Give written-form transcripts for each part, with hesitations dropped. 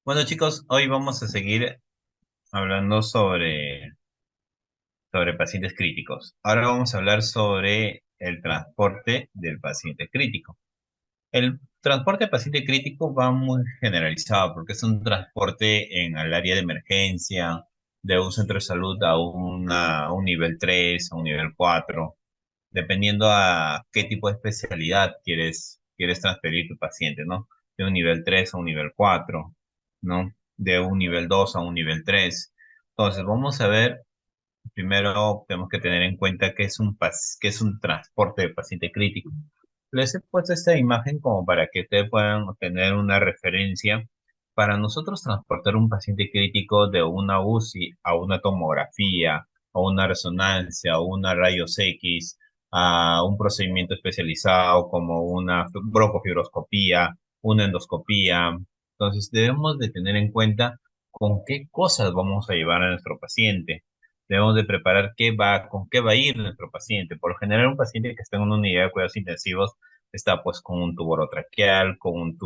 Bueno, chicos, hoy vamos a seguir hablando sobre pacientes críticos. Ahora vamos a hablar sobre el transporte del paciente crítico. El transporte del paciente crítico va muy generalizado porque es un transporte en el área de emergencia, de un centro de salud a un nivel 3, a un nivel 4, dependiendo a qué tipo de especialidad quieres transferir tu paciente, ¿no? De un nivel 3 a un nivel 4, ¿no? De un nivel 2 a un nivel 3. Entonces, vamos a ver, primero tenemos que tener en cuenta que es un transporte de paciente crítico. Les he puesto esta imagen como para que ustedes puedan tener una referencia. Para nosotros transportar un paciente crítico de una UCI a una tomografía, a una resonancia, a una rayos X, a un procedimiento especializado como una broncofibroscopía, una endoscopía. Entonces debemos de tener en cuenta con qué cosas vamos a llevar a nuestro paciente. Debemos de preparar con qué va a ir nuestro paciente. Por lo general, un paciente que está en una unidad de cuidados intensivos está pues con un tubo orotraqueal, con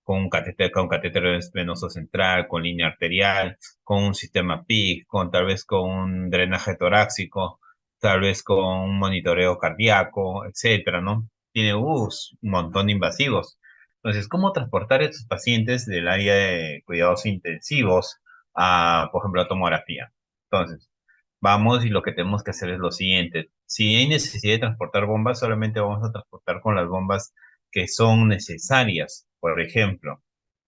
un catéter venoso central, con línea arterial, con un sistema PIC, con tal vez con un drenaje torácico, tal vez con un monitoreo cardíaco, etcétera, ¿no? Tiene un montón de invasivos. Entonces, ¿cómo transportar a estos pacientes del área de cuidados intensivos a, por ejemplo, la tomografía? Entonces, vamos y lo que tenemos que hacer es lo siguiente. Si hay necesidad de transportar bombas, solamente vamos a transportar con las bombas que son necesarias. Por ejemplo,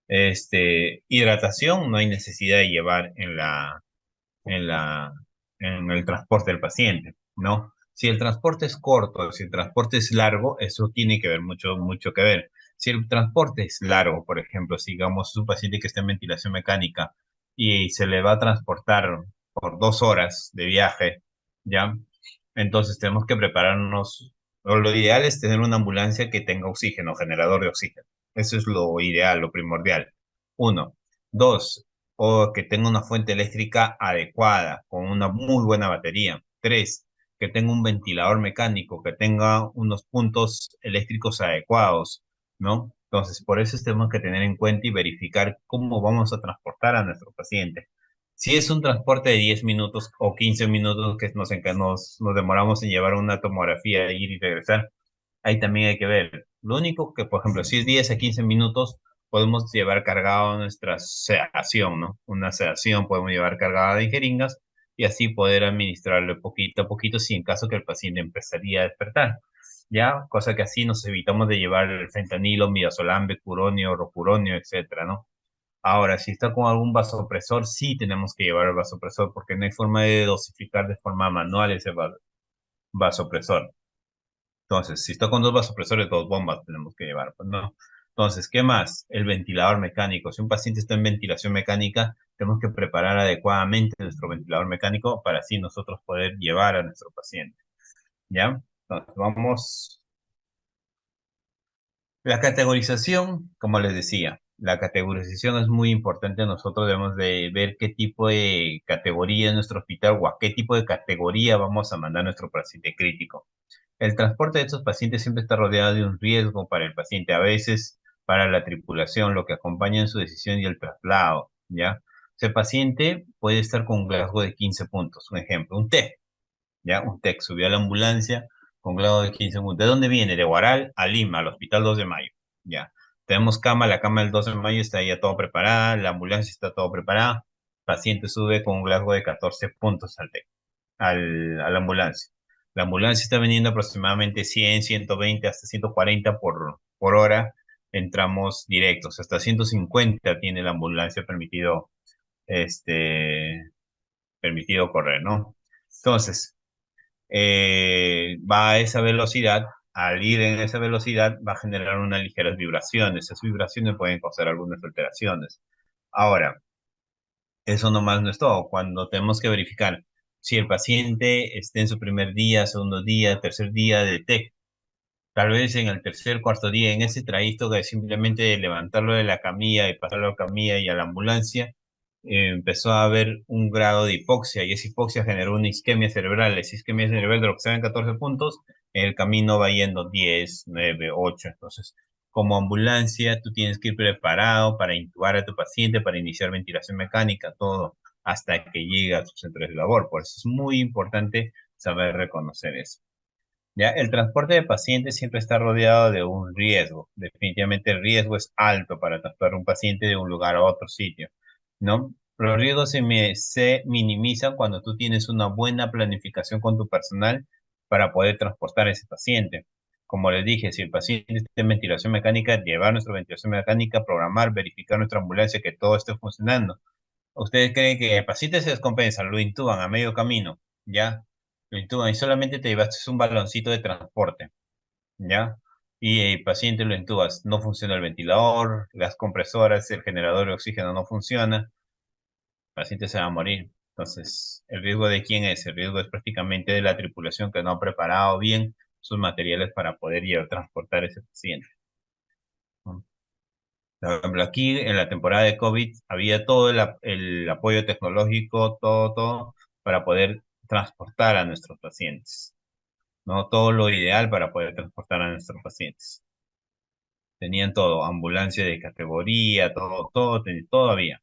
hidratación no hay necesidad de llevar en la, en el transporte del paciente, ¿no? Si el transporte es corto, si el transporte es largo, eso tiene que ver mucho que ver. Si el transporte es largo, por ejemplo, si digamos es un paciente que está en ventilación mecánica y se le va a transportar por 2 horas de viaje, ¿ya? Entonces tenemos que prepararnos, o lo ideal es tener una ambulancia que tenga oxígeno, generador de oxígeno. Eso es lo ideal, lo primordial. Uno. Dos, o que tenga una fuente eléctrica adecuada, con una muy buena batería. Tres, que tenga un ventilador mecánico, que tenga unos puntos eléctricos adecuados, ¿no? Entonces, por eso tenemos que tener en cuenta y verificar cómo vamos a transportar a nuestro paciente. Si es un transporte de 10 minutos o 15 minutos que nos demoramos en llevar una tomografía, ir y regresar, ahí también hay que ver. Lo único que, por ejemplo, si es 10 a 15 minutos, podemos llevar cargado nuestra sedación, ¿no? Una sedación podemos llevar cargada de jeringas y así poder administrarle poquito a poquito si en caso que el paciente empezaría a despertar. ¿Ya? Cosa que así nos evitamos de llevar el fentanilo, midazolam, becuronio, rocuronio, etcétera, ¿no? Ahora, si está con algún vasopresor, sí tenemos que llevar el vasopresor porque no hay forma de dosificar de forma manual ese vasopresor. Entonces, si está con dos vasopresores, dos bombas tenemos que llevar, pues no. Entonces, ¿qué más? El ventilador mecánico. Si un paciente está en ventilación mecánica, tenemos que preparar adecuadamente nuestro ventilador mecánico para así nosotros poder llevar a nuestro paciente. ¿Ya? Entonces, vamos. La categorización, como les decía, la categorización es muy importante. Nosotros debemos de ver qué tipo de categoría en nuestro hospital o a qué tipo de categoría vamos a mandar a nuestro paciente crítico. El transporte de estos pacientes siempre está rodeado de un riesgo para el paciente, a veces para la tripulación, lo que acompaña en su decisión y el traslado, ¿ya? Ese paciente puede estar con un grado de 15 puntos, un ejemplo, un TEC, ¿ya? Un TEC subió a la ambulancia con grado de 15 puntos. ¿De dónde viene? De Huaral a Lima, al Hospital 2 de Mayo, ¿ya? Tenemos cama, la cama del 2 de Mayo está ya todo preparada, la ambulancia está todo preparada, el paciente sube con un grado de 14 puntos al TEC a la ambulancia. La ambulancia está vendiendo aproximadamente 100, 120, hasta 140 por hora. Entramos directos. Hasta 150 tiene la ambulancia este, permitido correr, ¿no? Entonces, va a esa velocidad. Al ir en esa velocidad va a generar unas ligeras vibraciones. Esas vibraciones pueden causar algunas alteraciones. Ahora, eso nomás no es todo. Cuando tenemos que verificar si el paciente está en su primer día, segundo día, tercer día de TEC, tal vez en el tercer, cuarto día, en ese trayecto que simplemente levantarlo de la camilla y pasarlo a la camilla y a la ambulancia, empezó a haber un grado de hipoxia y esa hipoxia generó una isquemia cerebral. Esa isquemia cerebral de lo que se ven 14 puntos, en el camino va yendo 10, 9, 8. Entonces, como ambulancia, tú tienes que ir preparado para intubar a tu paciente, para iniciar ventilación mecánica, todo, hasta que llegue a su centro de labor. Por eso es muy importante saber reconocer eso. Ya, el transporte de pacientes siempre está rodeado de un riesgo. Definitivamente el riesgo es alto para transportar un paciente de un lugar a otro sitio, ¿no? Los riesgos se minimizan cuando tú tienes una buena planificación con tu personal para poder transportar a ese paciente. Como les dije, si el paciente está en ventilación mecánica, llevar nuestra ventilación mecánica, programar, verificar nuestra ambulancia, que todo esté funcionando. ¿Ustedes creen que el paciente se descompensa, lo intuban a medio camino, ya? Lo intuban y solamente te llevaste un baloncito de transporte, ¿ya? Y el paciente lo intubas, no funciona el ventilador, las compresoras, el generador de oxígeno no funciona, el paciente se va a morir. Entonces, ¿el riesgo de quién es? El riesgo es prácticamente de la tripulación que no ha preparado bien sus materiales para poder llevar, transportar ese paciente, ¿no? Por ejemplo, aquí en la temporada de COVID había todo el apoyo tecnológico, todo para poder transportar a nuestros pacientes, ¿no? Todo lo ideal para poder transportar a nuestros pacientes. Tenían todo, ambulancia de categoría, todo había,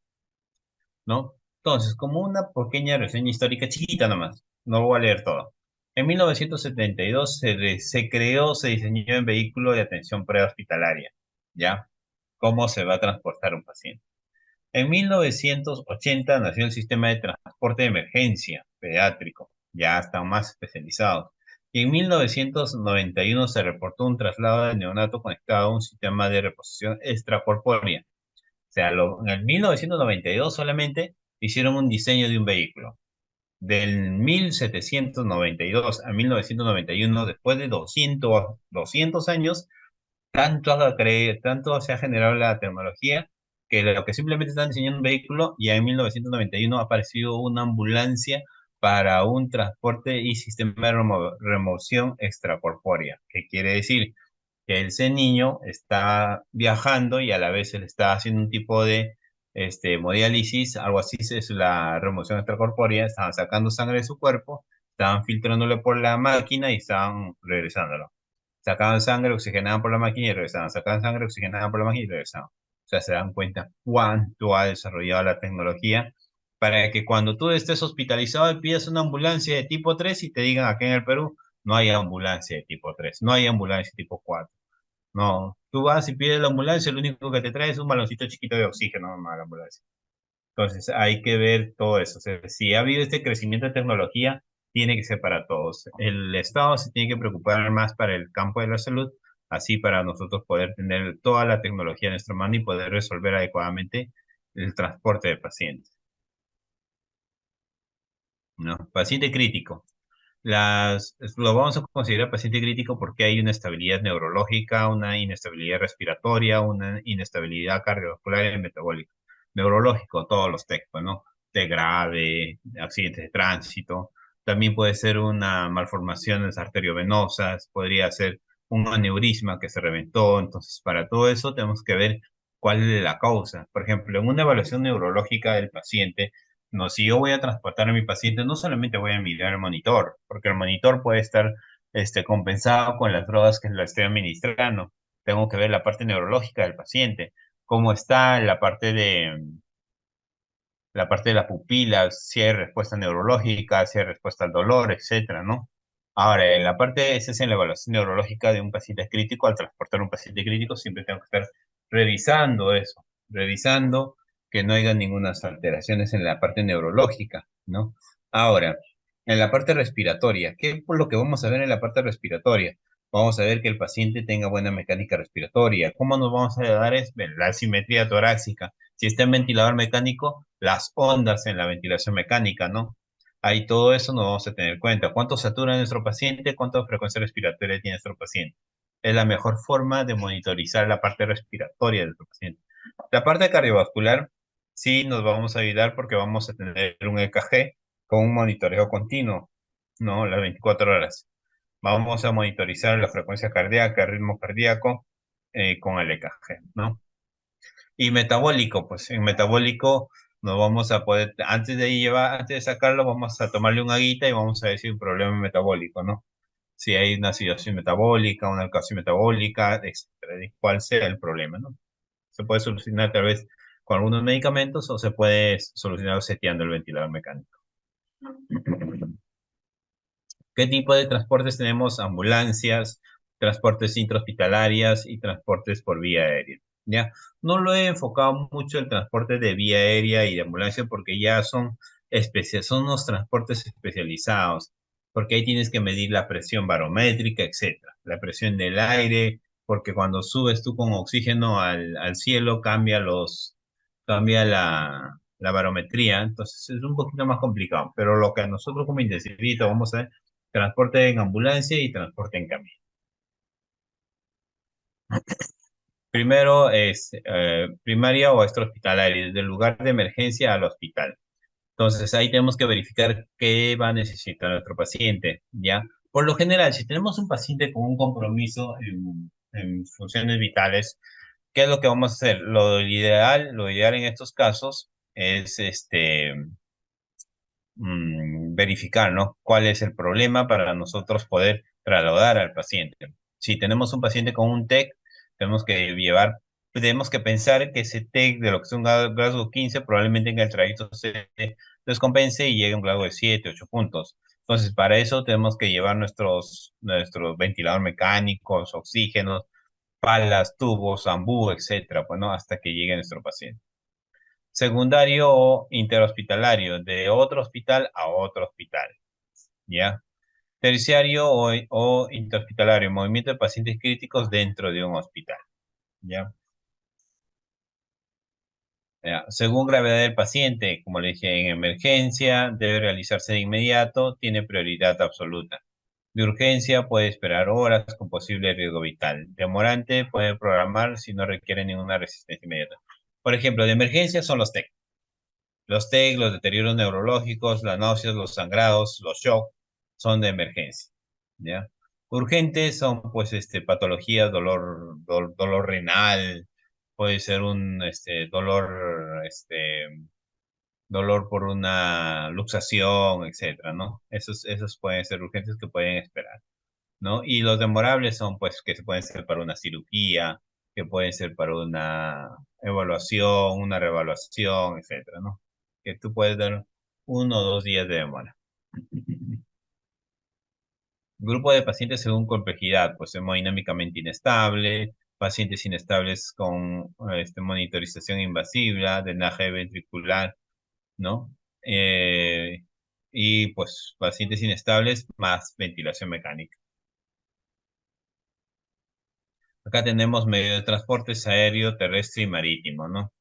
¿no? Entonces, como una pequeña reseña histórica chiquita nomás, no voy a leer todo. En 1972 se creó, se diseñó un vehículo de atención prehospitalaria, ¿ya? ¿Cómo se va a transportar un paciente? En 1980 nació el sistema de transporte de emergencia pediátrico, ya está más especializado. Y en 1991 se reportó un traslado de neonato conectado a un sistema de reposición extracorpórea. O sea, en el 1992 solamente hicieron un diseño de un vehículo. Del 1792 a 1991, después de 200 años, tanto se ha generado la tecnología que lo que simplemente están diseñando un vehículo, ya en 1991 ha aparecido una ambulancia para un transporte y sistema de remoción extracorpórea. ¿Qué quiere decir? Que ese niño está viajando y a la vez se le está haciendo un tipo de hemodiálisis, algo así es la remoción extracorpórea, estaban sacando sangre de su cuerpo, estaban filtrándole por la máquina y estaban regresándolo. Sacaban sangre, oxigenaban por la máquina y regresaban. Sacaban sangre, oxigenaban por la máquina y regresaban. O sea, se dan cuenta cuánto ha desarrollado la tecnología para que cuando tú estés hospitalizado y pidas una ambulancia de tipo 3 y te digan aquí en el Perú, no hay ambulancia de tipo 3, no hay ambulancia de tipo 4. No, tú vas y pides la ambulancia, lo único que te trae es un baloncito chiquito de oxígeno, no la ambulancia. Entonces, hay que ver todo eso. O sea, si ha habido este crecimiento de tecnología, tiene que ser para todos. El Estado se tiene que preocupar más para el campo de la salud, así para nosotros poder tener toda la tecnología en nuestra mano y poder resolver adecuadamente el transporte de pacientes, ¿no? Paciente crítico. Lo vamos a considerar paciente crítico porque hay una estabilidad neurológica, una inestabilidad respiratoria, una inestabilidad cardiovascular y metabólica. Neurológico, todos los TEC, pues, ¿no? TEC grave, accidentes de tránsito. También puede ser una malformación arteriovenosas, podría ser un aneurisma que se reventó. Entonces, para todo eso tenemos que ver cuál es la causa. Por ejemplo, en una evaluación neurológica del paciente, no, si yo voy a transportar a mi paciente, no solamente voy a mirar el monitor, porque el monitor puede estar compensado con las drogas que le estoy administrando. Tengo que ver la parte neurológica del paciente, cómo está la parte de la pupila, si hay respuesta neurológica, si hay respuesta al dolor, etcétera, ¿no? Ahora, en la parte, esa es en la evaluación neurológica de un paciente crítico, al transportar un paciente crítico, siempre tengo que estar revisando eso, revisando que no haya ninguna alteraciones en la parte neurológica, ¿no? Ahora, en la parte respiratoria, ¿qué es lo que vamos a ver en la parte respiratoria? Vamos a ver que el paciente tenga buena mecánica respiratoria. ¿Cómo nos vamos a dar? Es ver la simetría torácica. Si está en ventilador mecánico, las ondas en la ventilación mecánica, ¿no? Ahí todo eso nos vamos a tener en cuenta. ¿Cuánto satura nuestro paciente? ¿Cuánta frecuencia respiratoria tiene nuestro paciente? Es la mejor forma de monitorizar la parte respiratoria de nuestro paciente. La parte cardiovascular, sí nos vamos a ayudar porque vamos a tener un EKG con un monitoreo continuo, ¿no? Las 24 horas. Vamos a monitorizar la frecuencia cardíaca, el ritmo cardíaco con el EKG, ¿no? Y metabólico, pues en metabólico nos vamos a poder, antes de sacarlo, vamos a tomarle un aguita y vamos a decir un problema metabólico, ¿no? si hay una acidosis metabólica, una alcalosis metabólica, etcétera, de cuál sea el problema, ¿no? Se puede solucionar tal vez con algunos medicamentos o se puede solucionar seteando el ventilador mecánico. ¿Qué tipo de transportes tenemos? Ambulancias, transportes intrahospitalarias y transportes por vía aérea. ¿Ya? No lo he enfocado mucho el transporte de vía aérea y de ambulancia porque ya son unos transportes especializados, porque ahí tienes que medir la presión barométrica, etcétera, la presión del aire, porque cuando subes tú con oxígeno al cielo cambia la barometría, entonces es un poquito más complicado, pero lo que a nosotros como intensivistas vamos a ver, transporte en ambulancia y transporte en camión. Primero es primaria o extrahospitalaria, desde el lugar de emergencia al hospital. Entonces ahí tenemos que verificar qué va a necesitar nuestro paciente, ¿ya? Por lo general, si tenemos un paciente con un compromiso en funciones vitales, ¿qué es lo que vamos a hacer? Lo ideal en estos casos es verificar, ¿no? ¿Cuál es el problema para nosotros poder trasladar al paciente? Si tenemos un paciente con un TEC, tenemos que pensar que ese TEC de lo que es un grado 15 probablemente en el trayecto se descompense y llegue a un grado de 7, 8 puntos. Entonces, para eso tenemos que llevar nuestros ventiladores mecánicos, oxígenos, palas, tubos, ambú, etcétera, pues, ¿no? Hasta que llegue nuestro paciente. Secundario o interhospitalario, de otro hospital a otro hospital, ¿ya? Terciario o interhospitalario, movimiento de pacientes críticos dentro de un hospital, ¿ya? Ya. Según gravedad del paciente, como le dije, en emergencia debe realizarse de inmediato, tiene prioridad absoluta. De urgencia puede esperar horas con posible riesgo vital. Demorante puede programar si no requiere ninguna resistencia inmediata. Por ejemplo, de emergencia son los TEC. Los TEC, los deterioros neurológicos, las náuseas, los sangrados, los shock, son de emergencia, ¿ya? Urgentes son, pues, patologías, dolor renal, puede ser un, dolor por una luxación, etcétera, ¿no? Esos pueden ser urgentes que pueden esperar, ¿no? Y los demorables son, pues, que se pueden ser para una cirugía, que pueden ser para una evaluación, una reevaluación, etcétera, ¿no? Que tú puedes dar 1 o 2 días de demora. Grupo de pacientes según complejidad, pues hemodinámicamente inestable, pacientes inestables con monitorización invasiva, drenaje ventricular, ¿no? Y pues pacientes inestables más ventilación mecánica. Acá tenemos medio de transportes aéreo, terrestre y marítimo, ¿no?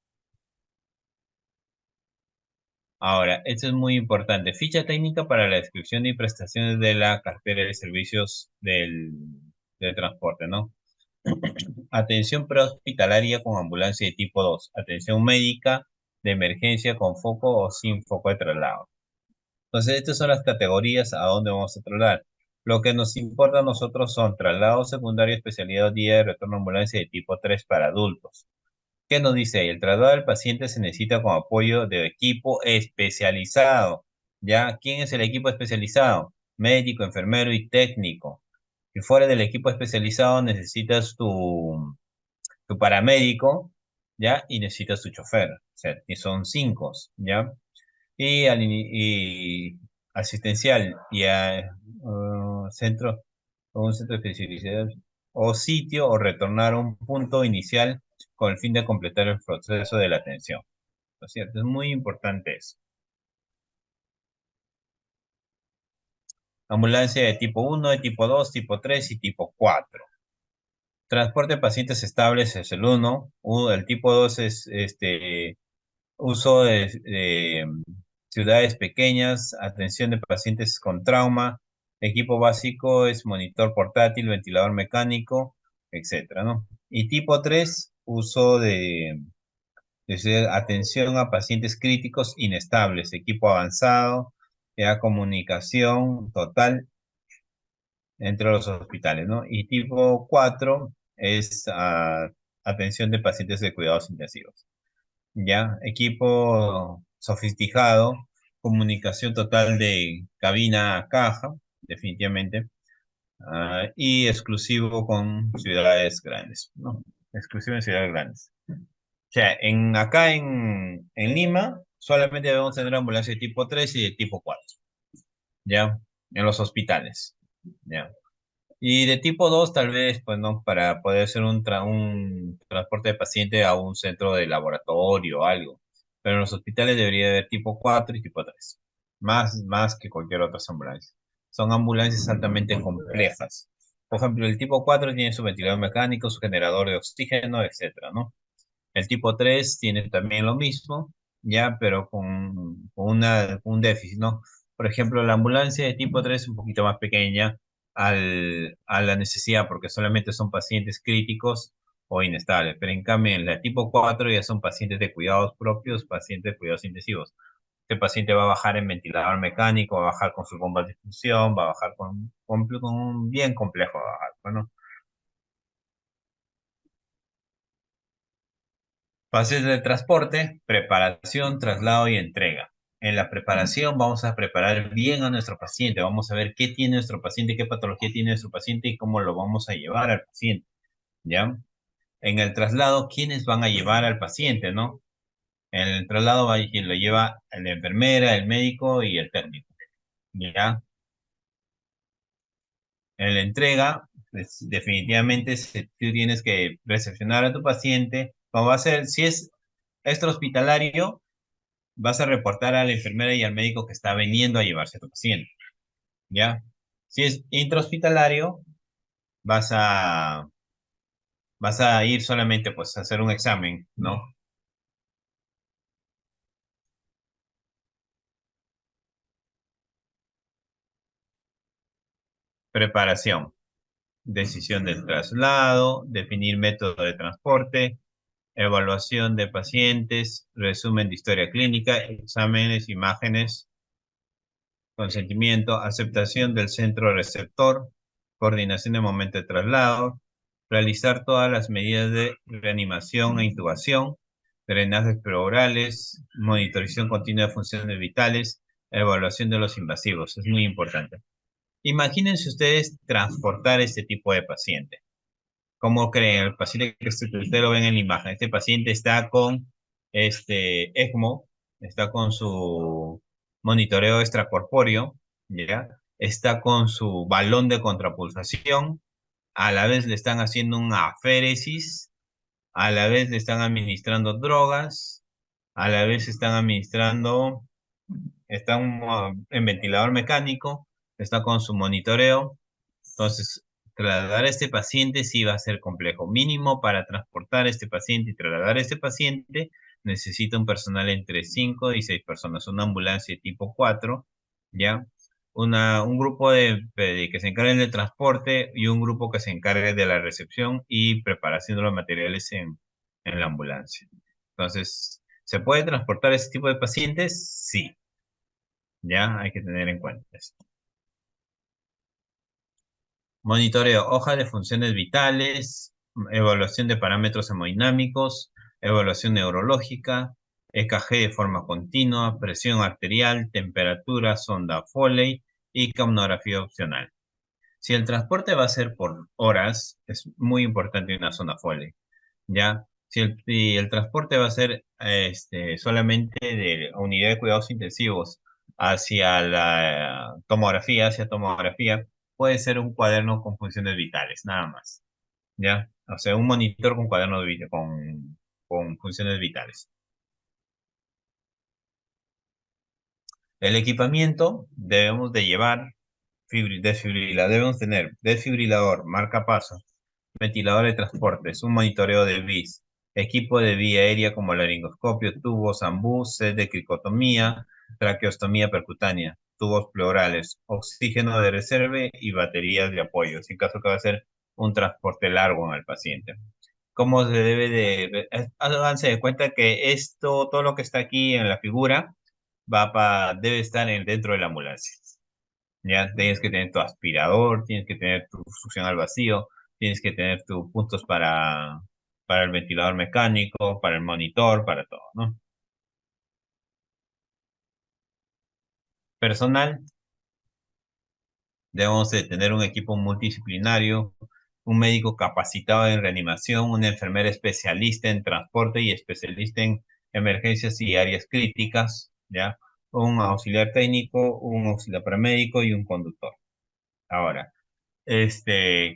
Ahora, esto es muy importante. Ficha técnica para la descripción y prestaciones de la cartera de servicios del transporte, ¿no? Atención prehospitalaria con ambulancia de tipo 2. Atención médica de emergencia con foco o sin foco de traslado. Entonces, estas son las categorías a dónde vamos a trasladar. Lo que nos importa a nosotros son traslado secundario, especialidad, día de retorno ambulancia de tipo 3 para adultos. ¿Qué nos dice ahí? El traslado del paciente se necesita con apoyo de equipo especializado. ¿Ya? ¿Quién es el equipo especializado? Médico, enfermero y técnico. Si fuera del equipo especializado, necesitas tu paramédico, ¿ya? Y necesitas tu chofer. O sea, que son 5, ¿ya? Y asistencial centro o un centro de especialidad o sitio o retornar a un punto inicial con el fin de completar el proceso de la atención. ¿No es cierto? Es muy importante eso. Ambulancia de tipo 1, de tipo 2, tipo 3 y tipo 4. Transporte de pacientes estables es el 1. El tipo 2 es uso de ciudades pequeñas, atención de pacientes con trauma, equipo básico es monitor portátil, ventilador mecánico, etcétera, ¿no? Y tipo 3 uso de atención a pacientes críticos inestables, equipo avanzado, ya comunicación total entre los hospitales, ¿no? Y tipo 4 es atención de pacientes de cuidados intensivos. Ya, equipo sofisticado, comunicación total de cabina a caja, definitivamente. y exclusivo con ciudades grandes, ¿no? Exclusivo en ciudades grandes. O sea, en Lima solamente debemos tener ambulancia de tipo 3 y de tipo 4, ¿ya? En los hospitales, ¿ya? Y de tipo 2 tal vez, pues, ¿no? Para poder hacer un transporte de paciente a un centro de laboratorio o algo. Pero en los hospitales debería haber tipo 4 y tipo 3. Más que cualquier otra ambulancia. Son ambulancias altamente complejas. Por ejemplo, el tipo 4 tiene su ventilador mecánico, su generador de oxígeno, etcétera, ¿no? El tipo 3 tiene también lo mismo, ya, pero con un déficit, ¿no? Por ejemplo, la ambulancia de tipo 3 es un poquito más pequeña a la necesidad, porque solamente son pacientes críticos o inestables. Pero en cambio, en la tipo 4 ya son pacientes de cuidados propios, pacientes de cuidados intensivos. Este paciente va a bajar en ventilador mecánico, va a bajar con sus bombas de infusión, va a bajar con un bien complejo, va a bajar, bueno. Fases de transporte, preparación, traslado y entrega. En la preparación vamos a preparar bien a nuestro paciente, vamos a ver qué tiene nuestro paciente, qué patología tiene nuestro paciente y cómo lo vamos a llevar al paciente, ¿ya? En el traslado, ¿quiénes van a llevar al paciente, no? En el traslado va quien lo lleva la enfermera, el médico y el técnico, ¿ya? En la entrega, pues, definitivamente tú tienes que recepcionar a tu paciente, como va a ser, si es extrahospitalario, vas a reportar a la enfermera y al médico que está viniendo a llevarse a tu paciente, ¿ya? Si es intrahospitalario, vas a, vas a ir solamente pues a hacer un examen, ¿no? Preparación, decisión del traslado, definir método de transporte, evaluación de pacientes, resumen de historia clínica, exámenes, imágenes, consentimiento, aceptación del centro receptor, coordinación de momento de traslado, realizar todas las medidas de reanimación e intubación, drenajes pleurales, monitorización continua de funciones vitales, evaluación de los invasivos. Es muy importante. Imagínense ustedes transportar este tipo de paciente. ¿Cómo creen? El paciente que usted lo ven en la imagen. Este paciente está con ECMO, está con su monitoreo extracorpóreo, ¿ya? Está con su balón de contrapulsación, a la vez le están haciendo una aféresis, a la vez le están administrando drogas, a la vez están administrando, están en ventilador mecánico, está con su monitoreo. Entonces, trasladar a este paciente sí va a ser complejo. Mínimo para transportar a este paciente y trasladar a este paciente, necesita un personal entre 5 y 6 personas. Una ambulancia tipo 4, ¿ya? Un grupo que se encargue del transporte y un grupo que se encargue de la recepción y preparación de los materiales en la ambulancia. Entonces, ¿se puede transportar ese tipo de pacientes? Sí, ya hay que tener en cuenta esto. Monitoreo, hoja de funciones vitales, evaluación de parámetros hemodinámicos, evaluación neurológica, EKG de forma continua, presión arterial, temperatura, sonda Foley y capnografía opcional. Si el transporte va a ser por horas, es muy importante una sonda Foley, ¿ya? Si el transporte va a ser solamente de unidad de cuidados intensivos hacia tomografía, puede ser un cuaderno con funciones vitales, nada más, ¿ya? O sea, un monitor con cuaderno con funciones vitales. El equipamiento debemos de llevar debemos tener desfibrilador, marcapasos, ventilador de transportes, un monitoreo de BIS, equipo de vía aérea como laringoscopio, tubos, ambús, set de cricotomía, traqueostomía percutánea, tubos pleurales, oxígeno de reserva y baterías de apoyo, en caso que va a ser un transporte largo en el paciente. ¿Cómo se debe háganse de cuenta que todo lo que está aquí en la figura, debe estar dentro de la ambulancia. Ya tienes que tener tu aspirador, tienes que tener tu succión al vacío, tienes que tener tus puntos para el ventilador mecánico, para el monitor, para todo, ¿no? Personal, Debemos de tener un equipo multidisciplinario, un médico capacitado en reanimación, una enfermera especialista en transporte y especialista en emergencias y áreas críticas, ¿ya? Un auxiliar técnico, un auxiliar paramédico y un conductor. Ahora,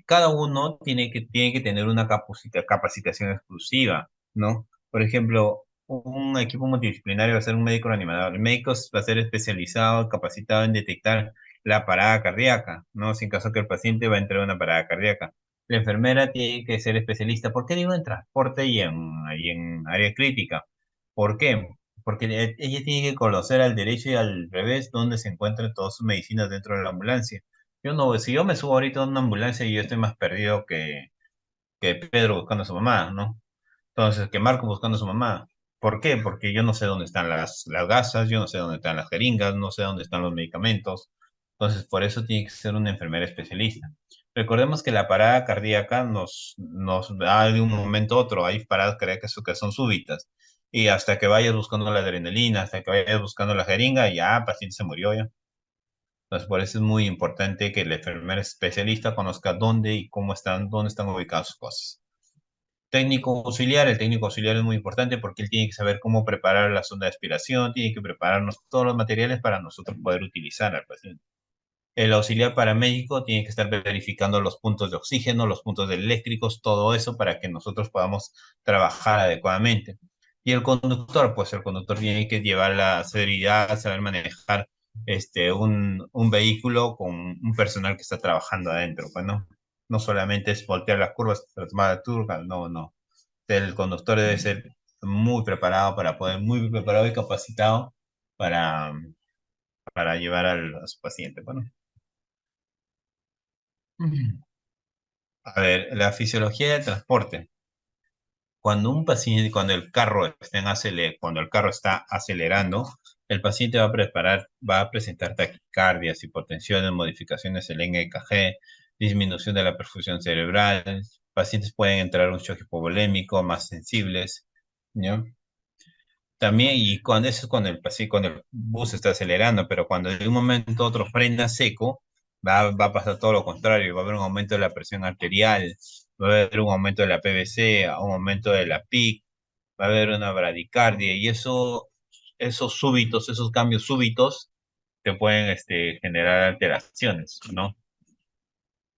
cada uno tiene que tener una capacitación exclusiva, ¿no? Por ejemplo, un equipo multidisciplinario va a ser un médico reanimador. El médico va a ser especializado, capacitado en detectar la parada cardíaca, ¿no? Si en caso que el paciente va a entrar en una parada cardíaca. La enfermera tiene que ser especialista. ¿Por qué digo en transporte y en área crítica? ¿Por qué? Porque ella tiene que conocer al derecho y al revés dónde se encuentran todas sus medicinas dentro de la ambulancia. Yo no, si yo me subo ahorita a una ambulancia y yo estoy más perdido que Pedro buscando a su mamá, ¿no? Entonces, que Marco buscando a su mamá. ¿Por qué? Porque yo no sé dónde están las gasas, yo no sé dónde están las jeringas, no sé dónde están los medicamentos. Entonces, por eso tiene que ser una enfermera especialista. Recordemos que la parada cardíaca nos da de un momento a otro. Hay paradas cardíacas que son súbitas. Y hasta que vayas buscando la adrenalina, hasta que vayas buscando la jeringa, ya, el paciente se murió ya. Entonces, por eso es muy importante que el enfermero especialista conozca dónde y dónde están ubicadas sus cosas. El técnico auxiliar es muy importante porque él tiene que saber cómo preparar la sonda de aspiración, tiene que prepararnos todos los materiales para nosotros poder utilizar al paciente. El auxiliar paramédico tiene que estar verificando los puntos de oxígeno, los puntos de eléctricos, todo eso para que nosotros podamos trabajar adecuadamente. Y el conductor, pues el conductor tiene que llevar la severidad, saber manejar un vehículo con un personal que está trabajando adentro, pues no solamente es voltear las curvas, tomar la turca, no, no. El conductor debe ser muy preparado muy preparado y capacitado para, para llevar a su paciente, bueno. A ver, la fisiología del transporte. Cuando un paciente, cuando el carro está acelerando, el paciente va a presentar taquicardias, hipotensiones, modificaciones en el EKG, disminución de la perfusión cerebral. Pacientes pueden entrar en un shock hipovolémico, más sensibles, ¿no? También, y cuando eso es cuando el bus está acelerando, pero cuando de un momento a otro frena seco, va a pasar todo lo contrario, va a haber un aumento de la presión arterial, va a haber un aumento de la PVC, un aumento de la PIC, va a haber una bradicardia, y esos cambios súbitos te pueden generar alteraciones, ¿no?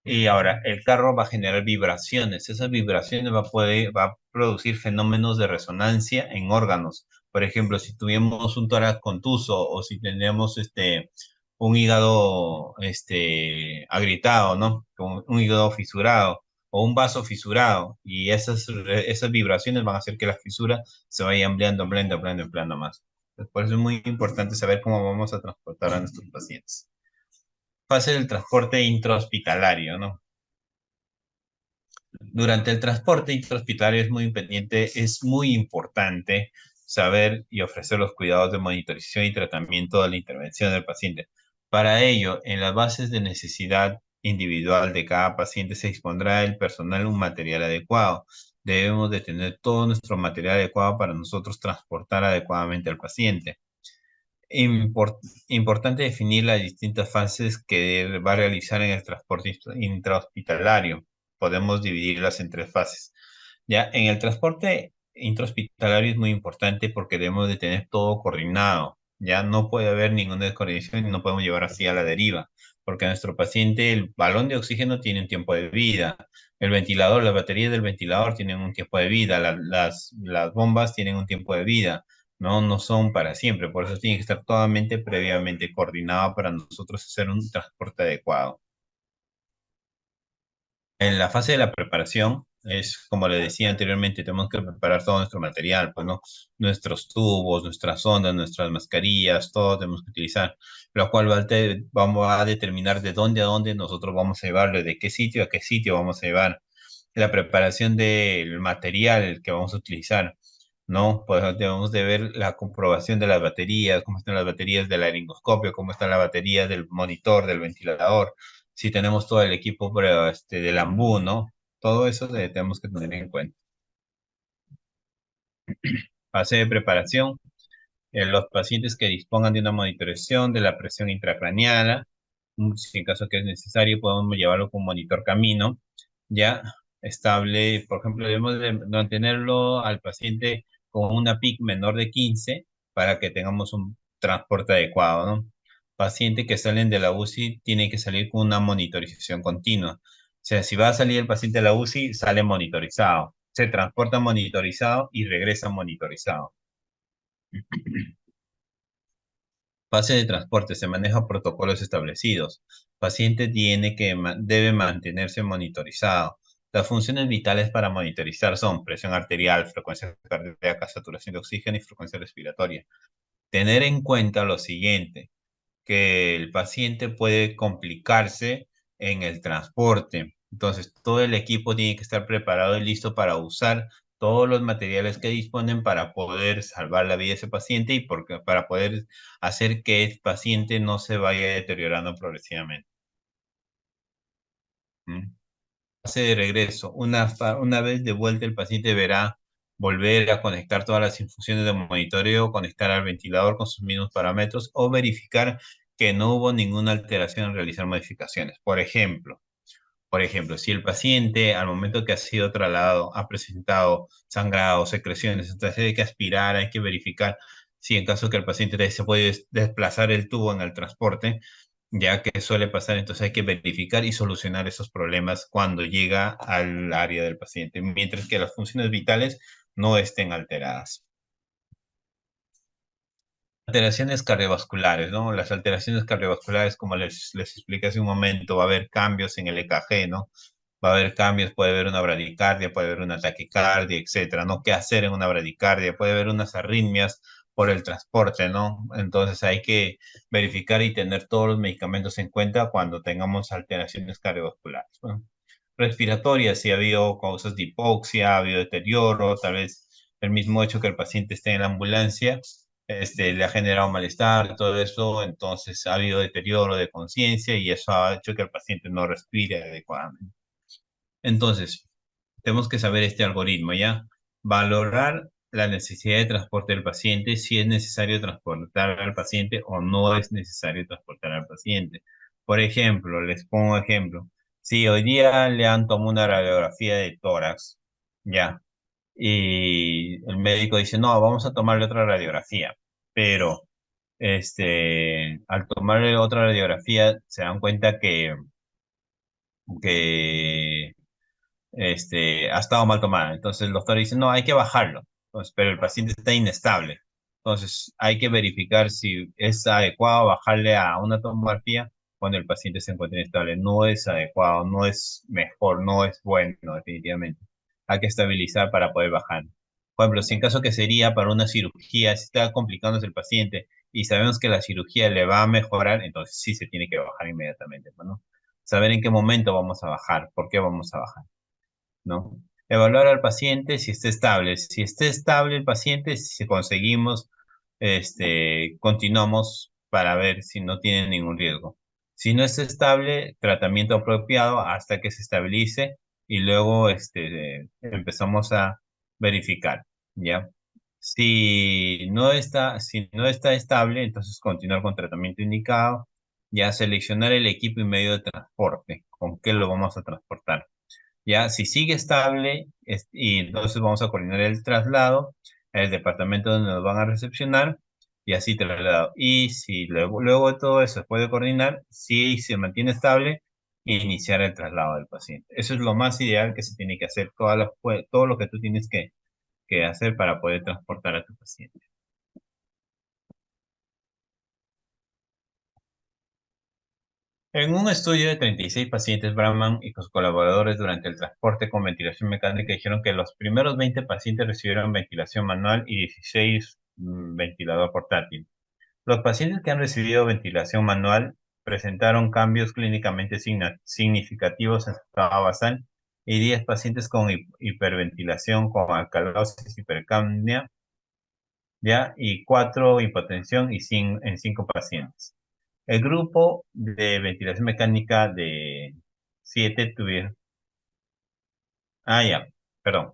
Y ahora, el carro va a generar vibraciones. Esas vibraciones va a producir fenómenos de resonancia en órganos. Por ejemplo, si tuviéramos un tórax contuso o si tenemos un hígado agrietado, ¿no? Como un hígado fisurado o un vaso fisurado. Y esas vibraciones van a hacer que la fisura se vaya ampliando, ampliando, ampliando, ampliando más. Por eso es muy importante saber cómo vamos a transportar a nuestros pacientes. Fase del transporte intrahospitalario, ¿no? Durante el transporte intrahospitalario es muy importante saber y ofrecer los cuidados de monitorización y tratamiento de la intervención del paciente. Para ello, en las bases de necesidad individual de cada paciente se dispondrá el personal un material adecuado. Debemos de tener todo nuestro material adecuado para nosotros transportar adecuadamente al paciente. Import- Importante definir las distintas fases que va a realizar en el transporte intrahospitalario. Podemos dividirlas en tres fases. Ya, en el transporte intrahospitalario es muy importante porque debemos de tener todo coordinado. Ya no puede haber ninguna descoordinación y no podemos llevar así a la deriva, porque nuestro paciente, el balón de oxígeno tiene un tiempo de vida, el ventilador, las baterías del ventilador tienen un tiempo de vida, las bombas tienen un tiempo de vida, no son para siempre, por eso tiene que estar totalmente previamente coordinado para nosotros hacer un transporte adecuado. En la fase de la preparación, es como le decía anteriormente, tenemos que preparar todo nuestro material, pues, ¿no? Nuestros tubos, nuestras ondas, nuestras mascarillas, todo tenemos que utilizar, lo cual vamos a determinar de dónde a dónde nosotros vamos a llevarlo, de qué sitio a qué sitio vamos a llevar, la preparación del material que vamos a utilizar, ¿no? Pues debemos de ver la comprobación de las baterías, cómo están las baterías del laringoscopio, cómo está la batería del monitor, del ventilador, si tenemos todo el equipo pero, del AMBU, ¿no? Todo eso tenemos que tener en cuenta. Fase de preparación, los pacientes que dispongan de una monitorización de la presión intracraneal, Si en caso que es necesario, podemos llevarlo con monitor camino, ya estable. Por ejemplo, debemos de mantenerlo al paciente con una PIC menor de 15 para que tengamos un transporte adecuado, ¿no? Paciente que salen de la UCI tiene que salir con una monitorización continua. O sea, si va a salir el paciente de la UCI, sale monitorizado. Se transporta monitorizado y regresa monitorizado. Fase de transporte, se manejan protocolos establecidos. Paciente debe mantenerse monitorizado. Las funciones vitales para monitorizar son presión arterial, frecuencia cardíaca, saturación de oxígeno y frecuencia respiratoria. Tener en cuenta lo siguiente, que el paciente puede complicarse en el transporte. Entonces, todo el equipo tiene que estar preparado y listo para usar todos los materiales que disponen para poder salvar la vida de ese paciente y para poder hacer que el paciente no se vaya deteriorando progresivamente. ¿Mm? Fase de regreso. Una vez de vuelta, el paciente deberá volver a conectar todas las infusiones de monitoreo, conectar al ventilador con sus mismos parámetros o verificar que no hubo ninguna alteración en realizar modificaciones. Por ejemplo, si el paciente al momento que ha sido trasladado ha presentado sangrado, secreciones, entonces hay que aspirar, hay que verificar si en caso que el paciente se puede desplazar el tubo en el transporte, ya que suele pasar, entonces hay que verificar y solucionar esos problemas cuando llega al área del paciente, mientras que las funciones vitales no estén alteradas. Alteraciones cardiovasculares, ¿no? Las alteraciones cardiovasculares, como les expliqué hace un momento, va a haber cambios en el EKG, ¿no? Va a haber cambios, puede haber una bradicardia, puede haber una taquicardia, etcétera, ¿no? ¿Qué hacer en una bradicardia? Puede haber unas arritmias por el transporte, ¿no? Entonces hay que verificar y tener todos los medicamentos en cuenta cuando tengamos alteraciones cardiovasculares. Bueno, respiratorias, si ha habido causas de hipoxia, ha habido deterioro, tal vez el mismo hecho que el paciente esté en la ambulancia, le ha generado malestar, todo eso, entonces ha habido deterioro de conciencia y eso ha hecho que el paciente no respire adecuadamente. Entonces, tenemos que saber este algoritmo, ¿ya? Valorar la necesidad de transporte del paciente, si es necesario transportar al paciente o no es necesario transportar al paciente. Por ejemplo, les pongo ejemplo. Si hoy día le han tomado una radiografía de tórax, ya, y el médico dice, no, vamos a tomarle otra radiografía, pero al tomarle otra radiografía se dan cuenta que ha estado mal tomada. Entonces el doctor dice, no, hay que bajarlo. Entonces, pero el paciente está inestable. Entonces hay que verificar si es adecuado bajarle a una tomografía cuando el paciente se encuentra inestable. No es adecuado, no es mejor, no es bueno, definitivamente. Hay que estabilizar para poder bajar. Por ejemplo, si en caso que sería para una cirugía, si está complicándose el paciente y sabemos que la cirugía le va a mejorar, entonces sí se tiene que bajar inmediatamente, ¿no? Saber en qué momento vamos a bajar, por qué vamos a bajar. ¿No? Evaluar al paciente si está estable. Si está estable el paciente, si conseguimos, continuamos para ver si no tiene ningún riesgo. Si no está estable, tratamiento apropiado hasta que se estabilice y luego empezamos a verificar, ¿ya? Si no está estable, entonces continuar con tratamiento indicado, ya seleccionar el equipo y medio de transporte, con qué lo vamos a transportar. Ya, si sigue estable, y entonces vamos a coordinar el traslado al departamento donde nos van a recepcionar y así traslado. Y si luego de todo eso se puede coordinar, si se mantiene estable, iniciar el traslado del paciente. Eso es lo más ideal que se tiene que hacer, todo lo que tú tienes que hacer para poder transportar a tu paciente. En un estudio de 36 pacientes Brahman y sus colaboradores durante el transporte con ventilación mecánica dijeron que los primeros 20 pacientes recibieron ventilación manual y 16 ventilador portátil. Los pacientes que han recibido ventilación manual presentaron cambios clínicamente significativos en su estado basal y 10 pacientes con hiperventilación con alcalosis, hipercapnia, ¿ya? Y 4 hipotensión en 5 pacientes. El grupo de ventilación mecánica de 7 tuvieron. Ah, ya, perdón.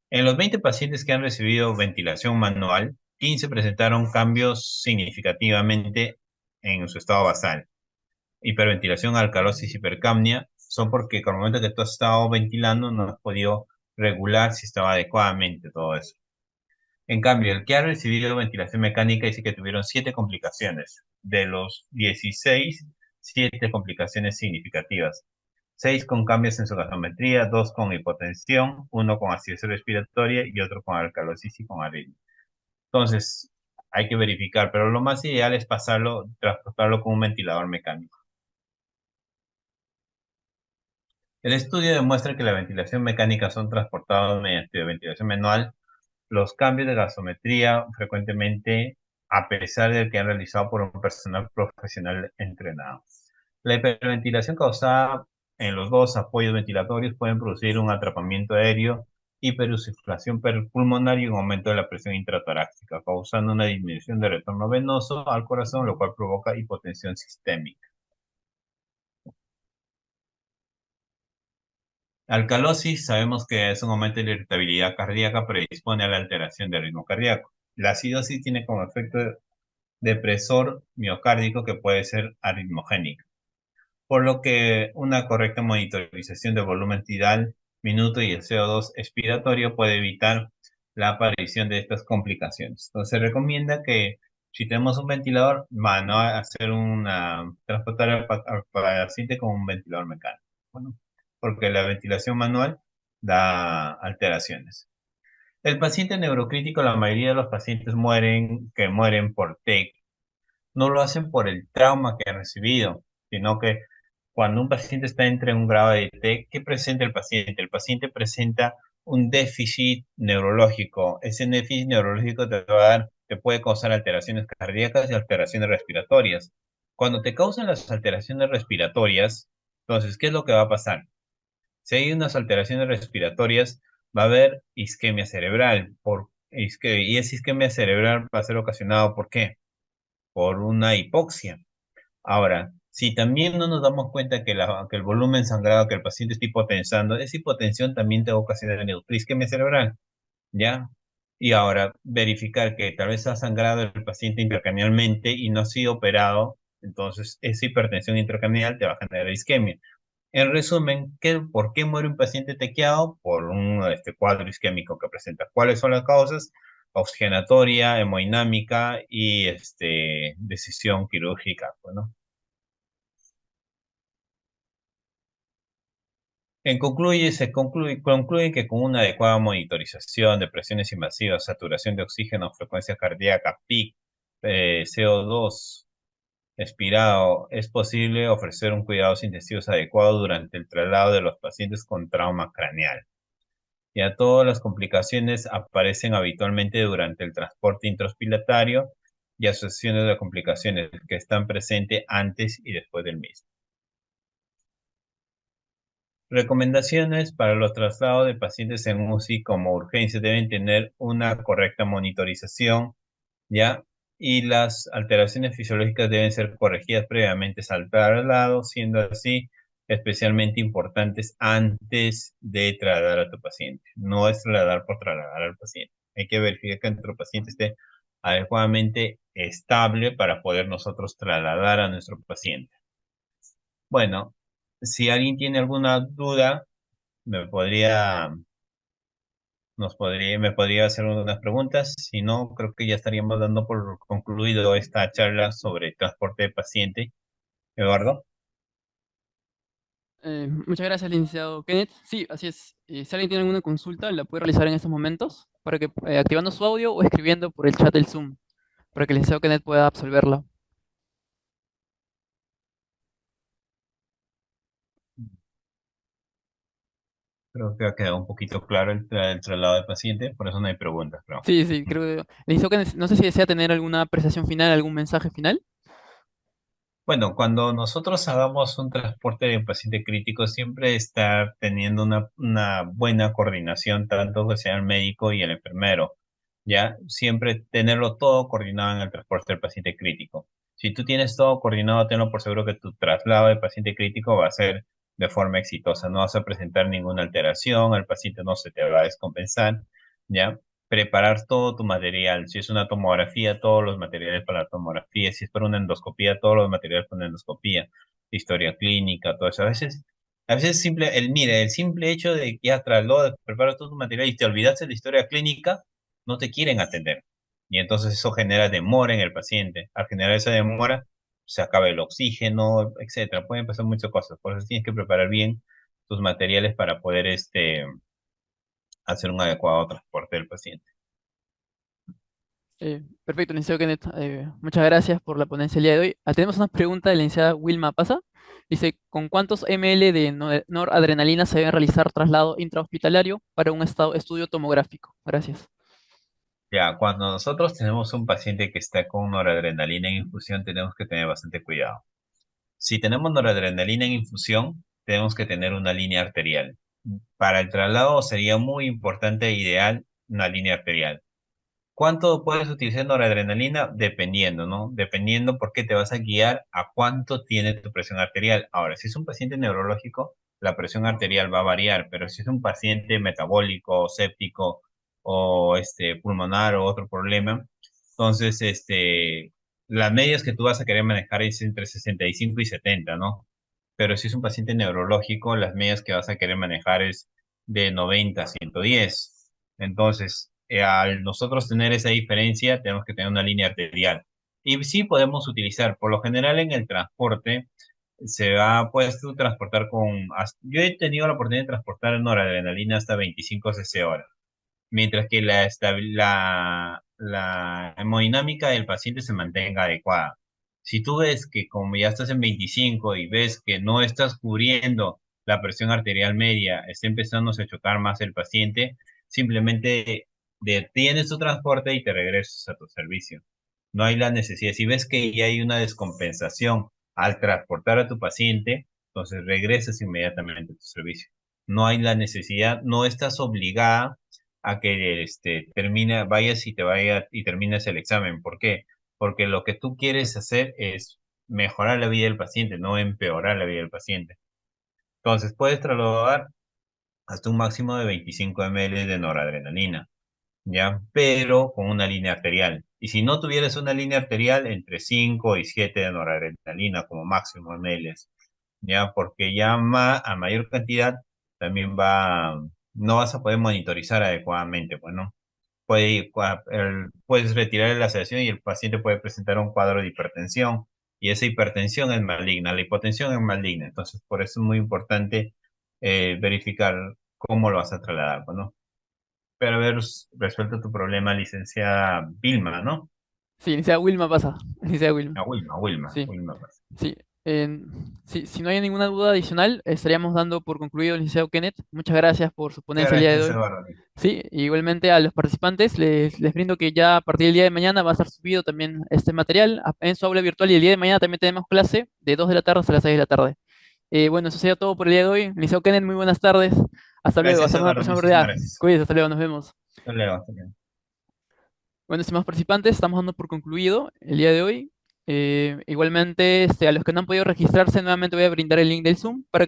En los 20 pacientes que han recibido ventilación manual, 15 presentaron cambios significativamente en su estado basal. hiperventilación, alcalosis, hipercapnia, son porque con el momento que tú has estado ventilando no has podido regular si estaba adecuadamente todo eso. En cambio, el que ha recibido ventilación mecánica dice que tuvieron 7 complicaciones. De los 16, 7 complicaciones significativas. 6 con cambios en su gasometría, 2 con hipotensión, uno con acidez respiratoria y otro con alcalosis y con aritmia. Entonces, hay que verificar, pero lo más ideal es transportarlo con un ventilador mecánico. El estudio demuestra que la ventilación mecánica son transportados mediante ventilación manual. Los cambios de gasometría frecuentemente, a pesar de que han realizado por un personal profesional entrenado. La hiperventilación causada en los dos apoyos ventilatorios pueden producir un atrapamiento aéreo, hiperinsuflación pulmonar y un aumento de la presión intratorácica, causando una disminución de retorno venoso al corazón, lo cual provoca hipotensión sistémica. Alcalosis, sabemos que es un aumento de la irritabilidad cardíaca, predispone a la alteración del ritmo cardíaco. La acidosis tiene como efecto depresor miocárdico que puede ser arritmogénico, por lo que una correcta monitorización del volumen tidal, minuto y el CO2 expiratorio puede evitar la aparición de estas complicaciones. Entonces se recomienda que si tenemos un ventilador, no hacer transportar al paciente con un ventilador mecánico. Bueno, porque la ventilación manual da alteraciones. El paciente neurocrítico, la mayoría de los pacientes que mueren por TEC, no lo hacen por el trauma que han recibido, sino que cuando un paciente está entre un grado de TEC, ¿qué presenta el paciente? El paciente presenta un déficit neurológico. Ese déficit neurológico te puede causar alteraciones cardíacas y alteraciones respiratorias. Cuando te causan las alteraciones respiratorias, entonces, ¿qué es lo que va a pasar? Si hay unas alteraciones respiratorias, va a haber isquemia cerebral. Y esa isquemia cerebral va a ser ocasionado ¿por qué? Por una hipoxia. Ahora, si también no nos damos cuenta que el volumen sangrado que el paciente está hipotensando, esa hipotensión también te va a ocasionar isquemia cerebral, ¿ya? Y ahora, verificar que tal vez ha sangrado el paciente intracranealmente y no ha sido operado, entonces esa hipertensión intracraneal te va a generar isquemia. En resumen, ¿por qué muere un paciente tequeado? Por un cuadro isquémico que presenta. ¿Cuáles son las causas? Oxigenatoria, hemodinámica y decisión quirúrgica. Bueno. Concluye que con una adecuada monitorización de presiones invasivas, saturación de oxígeno, frecuencia cardíaca, PIC, CO2 expirado, es posible ofrecer un cuidados intensivos adecuado durante el traslado de los pacientes con trauma craneal. Ya todas las complicaciones aparecen habitualmente durante el transporte intrahospitalario y asociaciones de complicaciones que están presentes antes y después del mismo. Recomendaciones para los traslados de pacientes en UCI como urgencia deben tener una correcta monitorización, ¿ya? Y las alteraciones fisiológicas deben ser corregidas previamente al traslado, siendo así especialmente importantes antes de trasladar a tu paciente. No es trasladar por trasladar al paciente. Hay que verificar que nuestro paciente esté adecuadamente estable para poder nosotros trasladar a nuestro paciente. Bueno, si alguien tiene alguna duda, me podría, me podría hacer unas preguntas. Si no, creo que ya estaríamos dando por concluido esta charla sobre transporte de paciente. Eduardo. Muchas gracias, licenciado Kenneth. Sí, así es. Si alguien tiene alguna consulta, la puede realizar en estos momentos, para que activando su audio o escribiendo por el chat del Zoom, para que el licenciado Kenneth pueda absolverla. Creo que ha quedado un poquito claro el traslado de paciente, por eso no hay preguntas, creo. Sí, sí, creo que licenciado Kenneth, no sé si desea tener alguna apreciación final, algún mensaje final. Bueno, cuando nosotros hagamos un transporte de un paciente crítico, siempre estar teniendo una buena coordinación, tanto que sea el médico y el enfermero, ¿ya? Siempre tenerlo todo coordinado en el transporte del paciente crítico. Si tú tienes todo coordinado, tenlo por seguro que tu traslado de paciente crítico va a ser de forma exitosa. No vas a presentar ninguna alteración, el paciente no se te va a descompensar, ¿ya? Preparar todo tu material. Si es una tomografía, todos los materiales para la tomografía. Si es para una endoscopía, todos los materiales para una endoscopía. historia clínica, todo eso. A veces mire, el simple hecho de que ya preparas todo tu material y te olvidaste de la historia clínica, no te quieren atender. Y entonces eso genera demora en el paciente. Al generar esa demora, se acaba el oxígeno, etcétera. Pueden pasar muchas cosas. Por eso tienes que preparar bien tus materiales para poder hacer un adecuado transporte del paciente. Perfecto, licenciado Kenneth. Muchas gracias por la ponencia el día de hoy. Tenemos una pregunta de la licenciada Wilma Pasa. Dice, ¿con cuántos ml de noradrenalina se debe realizar traslado intrahospitalario para un estudio tomográfico? Gracias. Ya, cuando nosotros tenemos un paciente que está con noradrenalina en infusión, tenemos que tener bastante cuidado. Si tenemos noradrenalina en infusión, tenemos que tener una línea arterial. Para el traslado sería muy importante e ideal una línea arterial. ¿Cuánto puedes utilizar noradrenalina? Dependiendo, ¿no? Dependiendo por qué te vas a guiar a cuánto tiene tu presión arterial. Ahora, si es un paciente neurológico, la presión arterial va a variar, pero si es un paciente metabólico, séptico o pulmonar o otro problema, entonces las medias que tú vas a querer manejar es entre 65 y 70, ¿no? Pero si es un paciente neurológico, las medias que vas a querer manejar es de 90 a 110. Entonces, al nosotros tener esa diferencia, tenemos que tener una línea arterial. Y sí podemos utilizar, por lo general en el transporte, puedes tú transportar yo he tenido la oportunidad de transportar noradrenalina hasta 25 cc hora, mientras que la hemodinámica del paciente se mantenga adecuada. Si tú ves que como ya estás en 25 y ves que no estás cubriendo la presión arterial media, está empezando a chocar más el paciente, simplemente detienes tu transporte y te regresas a tu servicio. No hay la necesidad. Si ves que ya hay una descompensación al transportar a tu paciente, entonces regresas inmediatamente a tu servicio. No hay la necesidad, no estás obligada a que vayas y te vayas y termines el examen. ¿Por qué? Porque lo que tú quieres hacer es mejorar la vida del paciente, no empeorar la vida del paciente. Entonces, puedes trasladar hasta un máximo de 25 ml de noradrenalina, ¿ya? Pero con una línea arterial. Y si no tuvieras una línea arterial, entre 5 y 7 de noradrenalina como máximo ml, ¿ya? Porque ya a mayor cantidad también no vas a poder monitorizar adecuadamente, bueno, puedes retirar la sedación y el paciente puede presentar un cuadro de hipertensión y esa hipertensión es maligna, la hipotensión es maligna, entonces por eso es muy importante verificar cómo lo vas a trasladar, ¿no? Pero haber resuelto tu problema, licenciada Vilma, ¿no? Sí, licenciada Wilma Pasa. Licenciada Wilma. A Wilma, Wilma, Sí. Wilma. Sí, si no hay ninguna duda adicional, estaríamos dando por concluido el licenciado Kenneth. Muchas gracias por su Muchas ponencia el día de gracias, hoy. Eduardo. Sí, igualmente a los participantes les brindo que ya a partir del día de mañana va a estar subido también este material en su aula virtual y el día de mañana también tenemos clase de 2 de la tarde hasta las 6 de la tarde. Bueno, eso sería todo por el día de hoy. Licenciado Kenneth, muy buenas tardes. Hasta luego, Gracias, hasta una Eduardo. próxima Muchísimas oportunidad. gracias. Cuídense, hasta luego, nos vemos. Hasta luego. Hasta luego. Bueno, estimados participantes, estamos dando por concluido el día de hoy. Igualmente, a los que no han podido registrarse, nuevamente voy a brindar el link del Zoom para